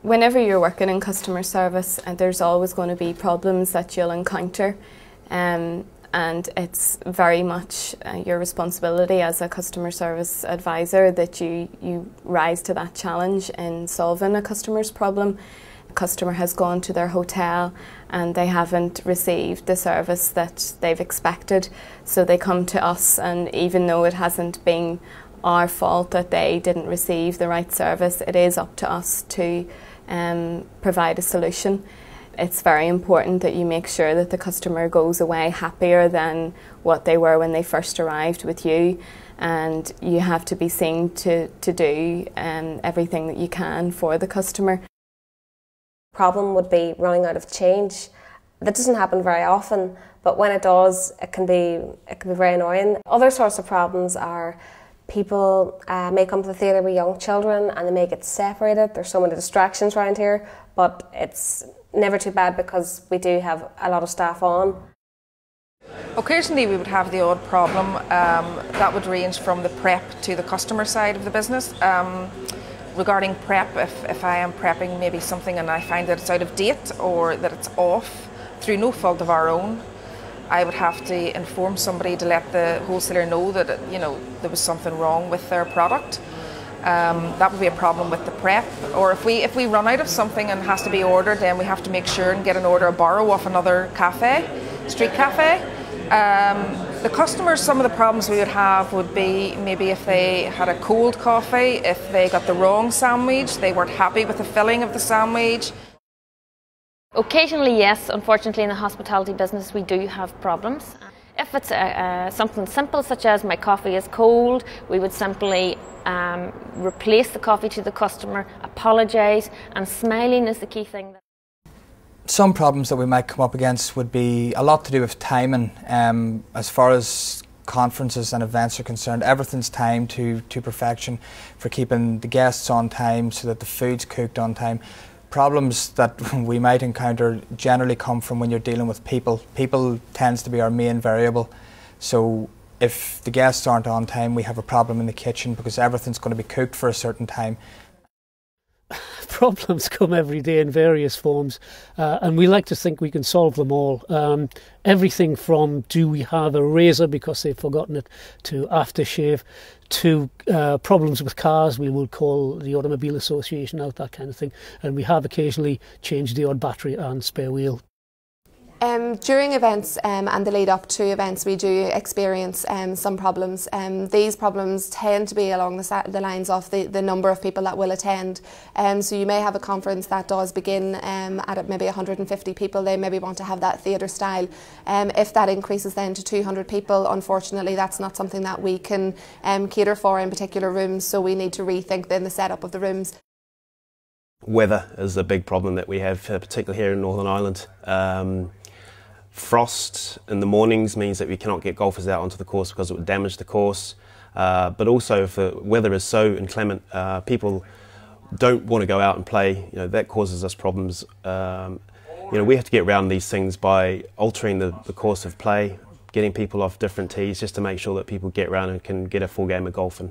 Whenever you're working in customer service, there's always going to be problems that you'll encounter, and it's very much your responsibility as a customer service advisor that you rise to that challenge in solving a customer's problem. A customer has gone to their hotel and they haven't received the service that they've expected, so they come to us, and even though it hasn't been our fault that they didn't receive the right service, it is up to us to provide a solution. It's very important that you make sure that the customer goes away happier than what they were when they first arrived with you, and you have to be seen to do everything that you can for the customer. Problem would be running out of change. That doesn't happen very often, but when it does, it can be very annoying. Other sorts of problems are people may come to the theatre with young children and they may get separated. There's so many distractions around here, but it's never too bad because we do have a lot of staff on. Occasionally we would have the odd problem that would range from the prep to the customer side of the business. Regarding prep, if I am prepping maybe something and I find that it's out of date or that it's off through no fault of our own, I would have to inform somebody to let the wholesaler know that there was something wrong with their product. That would be a problem with the prep. Or if we run out of something and has to be ordered, then we have to make sure and get an order or borrow off another cafe, street cafe. The customers, some of the problems we would have would be maybe if they had a cold coffee, if they got the wrong sandwich, they weren't happy with the filling of the sandwich. Occasionally, yes. Unfortunately, in the hospitality business, we do have problems. If it's something simple, such as my coffee is cold, we would simply replace the coffee to the customer, apologise, and smiling is the key thing. Some problems that we might come up against would be a lot to do with timing. As far as conferences and events are concerned, everything's timed to perfection for keeping the guests on time so that the food's cooked on time. Problems that we might encounter generally come from when you're dealing with people. People tends to be our main variable. So if the guests aren't on time, we have a problem in the kitchen because everything's going to be cooked for a certain time. Problems come every day in various forms, and we like to think we can solve them all. Everything from do we have a razor because they've forgotten it, to aftershave, to problems with cars. We will call the Automobile Association out, that kind of thing, and we have occasionally changed the odd battery and spare wheel. During events and the lead up to events, we do experience some problems. These problems tend to be along the lines of the number of people that will attend. So you may have a conference that does begin at maybe 150 people. They maybe want to have that theatre style. If that increases then to 200 people, unfortunately that's not something that we can cater for in particular rooms, so we need to rethink then the setup of the rooms. Weather is a big problem that we have, particularly here in Northern Ireland. Frost in the mornings means that we cannot get golfers out onto the course because it would damage the course. But also if the weather is so inclement, people don't want to go out and play. That causes us problems. We have to get around these things by altering the course of play, getting people off different tees just to make sure that people get around and can get a full game of golfing.